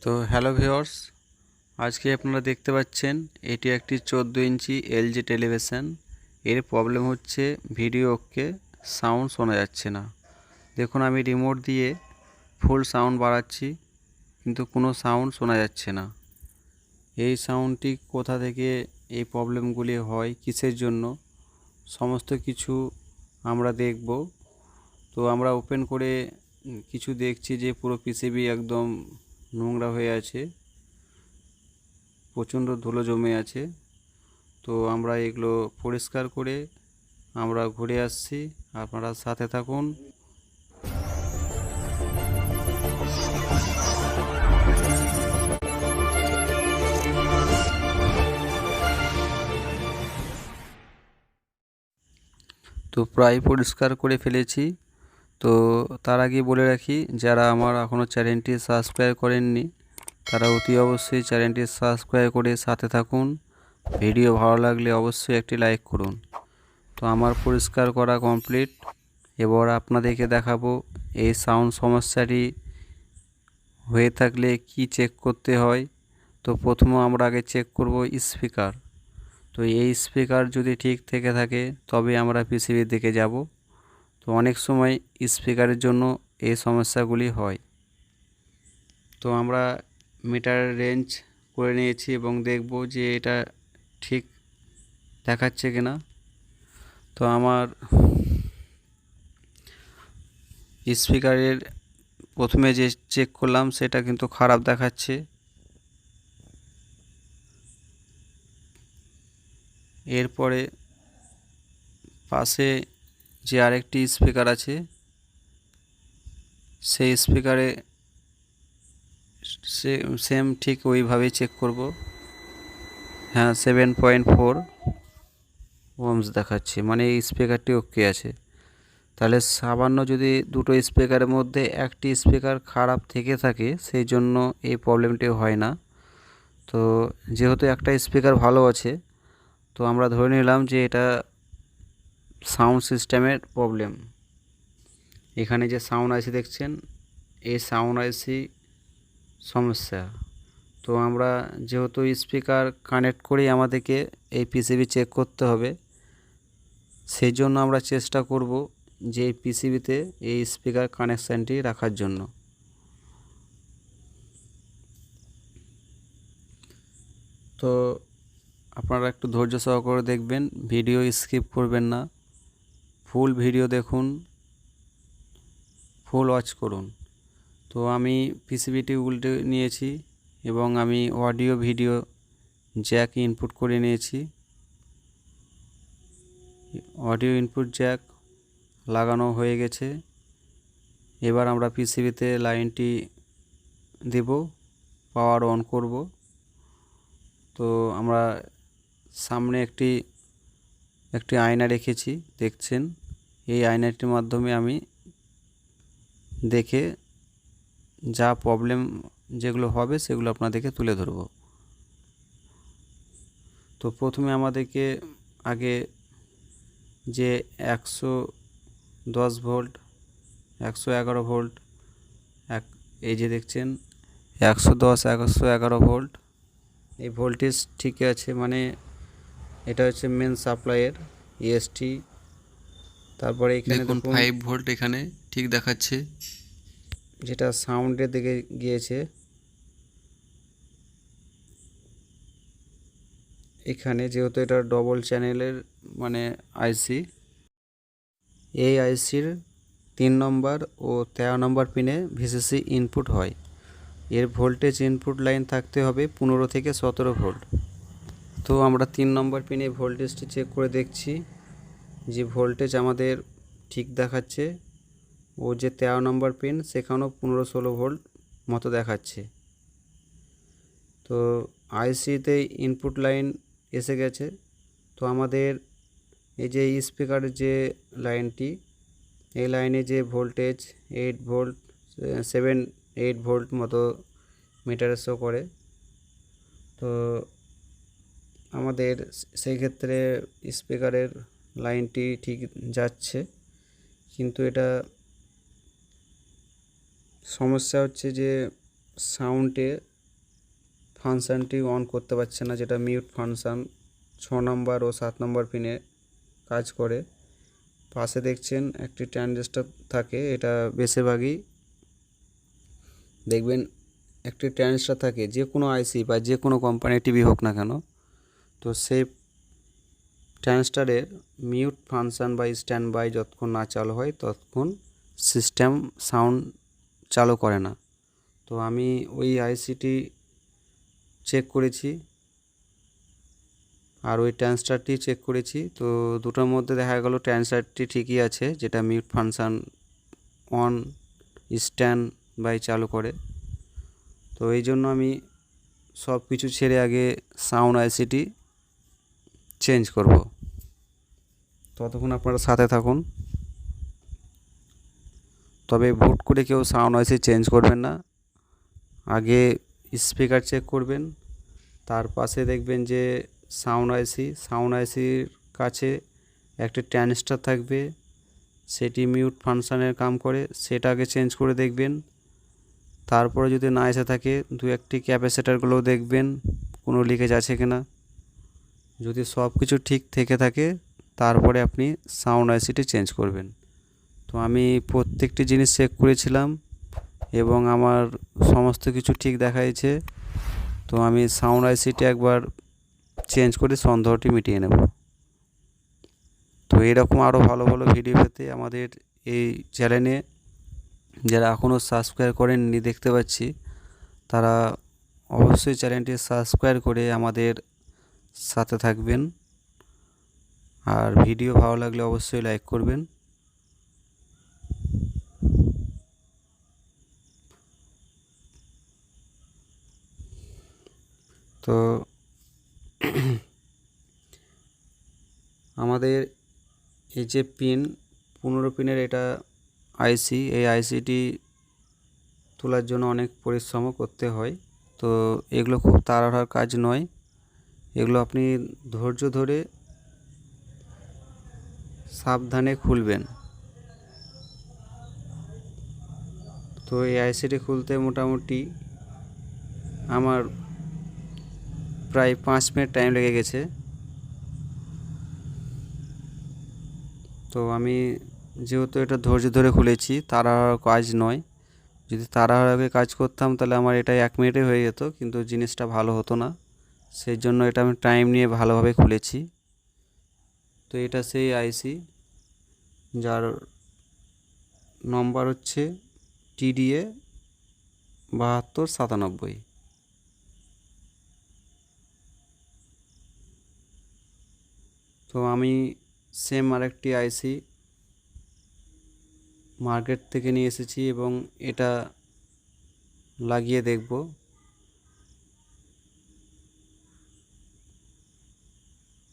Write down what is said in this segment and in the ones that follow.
তো hello viewers, আজকে আপনারা দেখতে পাচ্ছেন এটি একটি 14 ইঞ্চি এলজি টেলিভিশন। এর প্রবলেম হচ্ছে ভিডিওকে সাউন্ড শোনা যাচ্ছে না। দেখুন আমি রিমোট দিয়ে ফুল সাউন্ড বাড়াচ্ছি কিন্তু কোনো সাউন্ড শোনা যাচ্ছে না। এই সাউন্ডটি কোথা থেকে এই প্রবলেমগুলি হয়, কিসের জন্য, সমস্ত কিছু আমরা দেখব। তো আমরা ওপেন করে কিছু দেখছি যে পুরো পিসিবি একদম নোংরা হয়ে আছে, প্রচণ্ড ধুলো জমে আছে। তো আমরা এগুলো পরিষ্কার করে আমরা ঘুরে আসছি, আপনারা সাথে থাকুন। তো প্রায় পরিষ্কার করে ফেলেছি। তো তার আগে বলে রাখি, যারা আমার এখনও চ্যানেলটি সাবস্ক্রাইব করেননি তারা অতি অবশ্যই চ্যানেলটি সাবস্ক্রাইব করে সাথে থাকুন। ভিডিও ভালো লাগলে অবশ্যই একটি লাইক করুন। তো আমার পরিষ্কার করা কমপ্লিট। এবার আপনাদেরকে দেখাবো এই সাউন্ড সমস্যাটি হয়ে থাকলে কি চেক করতে হয়। তো প্রথমে আমরা আগে চেক করব স্পিকার। তো এই স্পিকার যদি ঠিক থেকে থাকে তবে আমরা পিসিবির দিকে যাব। তো অনেক সময় স্পিকারের জন্য এই সমস্যাগুলি হয়। তো আমরা মিটার রেঞ্জ করে নিয়েছি এবং দেখব যে এটা ঠিক দেখাচ্ছে কিনা। তো আমার স্পিকারের প্রথমে যে চেক করলাম সেটা কিন্তু খারাপ দেখাচ্ছে। এরপরে পাশে যে আরেকটি স্পিকার আছে সেই স্পিকারে সেম ঠিক ওইভাবেই চেক করব। হ্যাঁ, 7.4 ওহমস দেখাচ্ছে, মানে এই স্পিকারটি ওকে আছে। তাহলে সামান্য যদি দুটো স্পিকারের মধ্যে একটি স্পিকার খারাপ থেকে থাকে সেই জন্য এই প্রবলেমটি হয় না। তো যেহেতু একটা স্পিকার ভালো আছে, তো আমরা ধরে নিলাম যে এটা সাউন্ড সিস্টেমের প্রবলেম। এখানে যে সাউন্ড আইসি দেখছেন, এই সাউন্ড আইসি সমস্যা। তো আমরা যেহেতু স্পিকার কানেক্ট করেই আমাদেরকে এই পিসিবি চেক করতে হবে, সেই জন্য আমরা চেষ্টা করব যে এই পিসিবিতে এই স্পিকার কানেকশানটি রাখার জন্য। তো আপনারা একটু ধৈর্য সহকারে দেখবেন, ভিডিও স্কিপ করবেন না, ফুল ভিডিও দেখুন, ফুল ওয়াচ করুন। তো আমি পিসিবিটি উল্টে নিয়েছি এবং আমি অডিও ভিডিও জ্যাক ইনপুট করে নিয়েছি। অডিও ইনপুট জ্যাক লাগানো হয়ে গেছে। এবার আমরা পিসিবিতে লাইনটি দেব, পাওয়ার অন করব। তো আমরা সামনে একটি আয়না রেখেছি, দেখছেন। এই আয়নাটির মাধ্যমে আমি দেখে যা প্রবলেম যেগুলো হবে সেগুলো আপনাদেরকে তুলে ধরব। তো প্রথমে আমাদেরকে আগে যে 110 ভোল্ট, 111 ভোল্ট, এই যে দেখছেন 110 111 ভোল্ট, এই ভোল্টেজ ঠিক আছে, মানে এটা হচ্ছে মেন সাপ্লাইয়ের ইএসটি। তারপরে এখানে দেখুন দেখুন 5 ভোল্ট এখানে ঠিক দেখাচ্ছে। যেটা সাউন্ডের দিকে গিয়েছে, এখানে যেহেতু এটা ডবল চ্যানেলের মানে আইসি, এই আইসির 3 নম্বর ও 13 নম্বর পিনে ভিসিসি ইনপুট হয়। এর ভোল্টেজ ইনপুট লাইন থাকতে হবে 15 থেকে 17 ভোল্ট। তো আমরা 3 নম্বর পিনে ভোল্টেজটি চেক করে দেখছি যে ভোল্টেজ আমাদের ঠিক দেখাচ্ছে। ও যে 13 নম্বর পিন সেখানেও 15-16 ভোল্ট মতো দেখাচ্ছে। তো আইসিতে ইনপুট লাইন এসে গেছে। তো আমাদের এই যে স্পিকারের যে লাইনটি, এই লাইনে যে ভোল্টেজ 8 ভোল্ট 7-8 ভোল্ট মতো মিটারে শো করে। তো আমাদের সেই ক্ষেত্রে স্পিকারের লাইনটি ঠিক যাচ্ছে, কিন্তু এটা সমস্যা হচ্ছে যে সাউন্ডে ফাংশানটি অন করতে পারছে না, যেটা মিউট ফাংশান 6 নম্বর ও 7 নম্বর পিনে কাজ করে। পাশে দেখছেন একটি ট্রানজিস্টর থাকে, এটা বেশিরভাগই দেখবেন একটি ট্রানজিস্টর থাকে যে কোনো আইসি বা যে কোনো কোম্পানির টিভি হোক না কেন। তো সেই ট্রানজিস্টরের মিউট ফাংশান বা স্ট্যান্ড বাই যতক্ষণ না চালু হয় ততক্ষণ সিস্টেম সাউন্ড চালু করে না। তো আমি ওই আইসিটি চেক করেছি আর ওই ট্রানজিস্টরটি চেক করেছি, তো দুটোর মধ্যে দেখা গেল ট্রানজিস্টরটি ঠিকই আছে, যেটা mute function on standby চালু করে। তো এই জন্য আমি সব কিছু ছেড়ে আগে সাউন্ড আইসিটি চেঞ্জ করব। ততক্ষণ আপনারা সাথে থাকুন। তবে ভুট করে কেউ সাউন্ড আইসি চেঞ্জ করবেন না, আগে স্পিকার চেক করবেন। তার পাশে দেখবেন যে সাউন্ড আইসির কাছে একটি ট্রানজিস্টর থাকবে, সেটি মিউট ফাংশানের কাম করে, সেটা আগে চেঞ্জ করে দেখবেন। তারপরে যদি না এসে থাকে দু একটি ক্যাপাসিটারগুলোও দেখবেন কোনো লিকেজ আছে কিনা। যদি সব কিছু ঠিক থেকে থাকে তারপরে আপনি সাউন্ড আইসিটি চেঞ্জ করবেন। তো আমি প্রত্যেকটি জিনিস চেক করেছিলাম এবং আমার সমস্ত কিছু ঠিক দেখাইছে। তো আমি সাউন্ড আইসিটি একবার চেঞ্জ করে সন্দেহটি মিটিয়ে নেব। তো এরকম আরও ভালো ভালো ভিডিও পেতে আমাদের এই চ্যানেলে যারা এখনও সাবস্ক্রাইব করেননি দেখতে পাচ্ছি, তারা অবশ্যই চ্যানেলটি সাবস্ক্রাইব করে আমাদের সাথে থাকবেন। আর ভিডিও ভালো লাগলে অবশ্যই লাইক করবেন। তো আমাদের এই যে পিন 15 পিনের এটা আইসি, এই আইসিটি তোলার জন্য অনেক পরিশ্রম করতে হয়। তো এগুলো খুব তাড়াহুড়োর কাজ নয়, এগুলো আপনি ধৈর্য ধরে সাবধানে খুলবেন। তো এই আইসিটি খুলতে মোটামুটি আমার প্রায় 5 মিনিট টাইম লেগে গেছে। তো আমি যেহেতু এটা ধৈর্য ধরে খুলেছি, তাড়াহুড়োর কাজ নয়। যদি তাড়াহুড়ো কাজ করতাম তাহলে আমার এটা 1 মিনিটে হয়ে যেত, কিন্তু জিনিসটা ভালো হতো না। সেই জন্য এটা আমি টাইম নিয়ে ভালোভাবে খুলেছি। তো এটা সেই আইসি যার নম্বর হচ্ছে TDA 7297। তো আমি সেম আরেকটি আইসি মার্কেট থেকে নিয়ে এসেছি এবং এটা লাগিয়ে দেখব।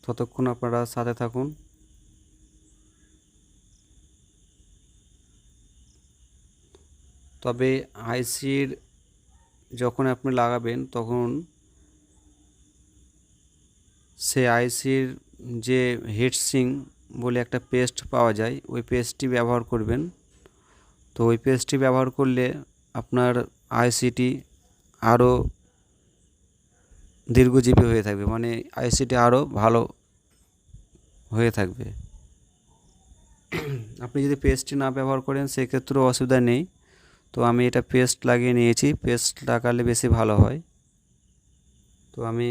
ততক্ষণ আপনারা সাথে থাকুন। তবে আইসির যখন আপনি লাগাবেন তখন সে আইসির যে হিটসিং বলে একটা পেস্ট পাওয়া যায়, ওই পেস্টটি ব্যবহার করবেন। তো ওই পেস্টটি ব্যবহার করলে আপনার আইসিটি আরও দীর্ঘজীবী হয়ে থাকবে, মানে আইসিটি আরও ভালো হয়ে থাকবে। আপনি যদি পেস্টটি না ব্যবহার করেন সেক্ষেত্রেও অসুবিধা নেই। তো আমি এটা পেস্ট লাগিয়ে নিয়েছি, পেস্ট লাগালে বেশি ভালো হয়। তো আমি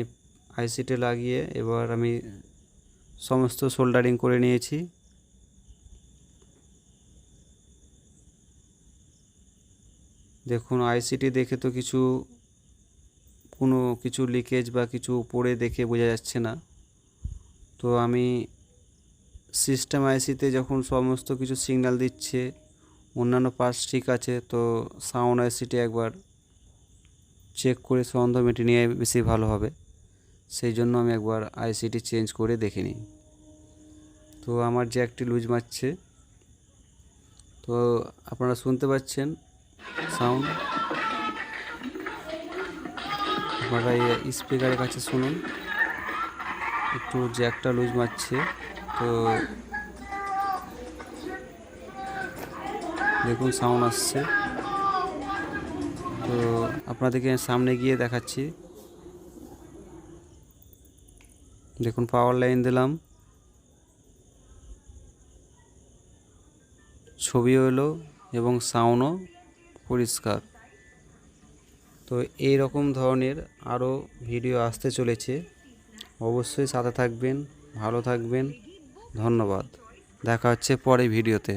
আইসিটি লাগিয়ে এবার আমি সমস্ত সোল্ডারিং করে নিয়েছি। দেখুন আইসিটি দেখে তো কোনো কিছু লিকেজ বা কিছু উপরে দেখে বোঝা যাচ্ছে না। তো আমি সিস্টেম আইসিতে যখন সমস্ত কিছু সিগন্যাল দিচ্ছে, অন্যান্য পার্টস ঠিক আছে, তো সাউন্ড আইসিটি একবার চেক করে সন্দেহ মিটিয়ে নিয়ে বেশি ভালো হবে। সেই জন্য আমি একবার আইসিটি চেঞ্জ করে দেখে নিই। তো আমার জ্যাকটি লুজ মারছে, তো আপনারা শুনতে পাচ্ছেন সাউন্ড। আপনারা এই স্পিকারের কাছে শুনুন, একটু জ্যাকটা লুজ মারছে। তো দেখুন সাউন্ড আসছে। তো আপনাদেরকে সামনে গিয়ে দেখাচ্ছি। দেখুন পাওয়ার লাইন দিলাম, ছবিও এলো এবং সাউন্ডও পরিষ্কার। তো এই রকম ধরনের আরও ভিডিও আসতে চলেছে, অবশ্যই সাথে থাকবেন, ভালো থাকবেন, ধন্যবাদ। দেখা হচ্ছে পরে ভিডিওতে।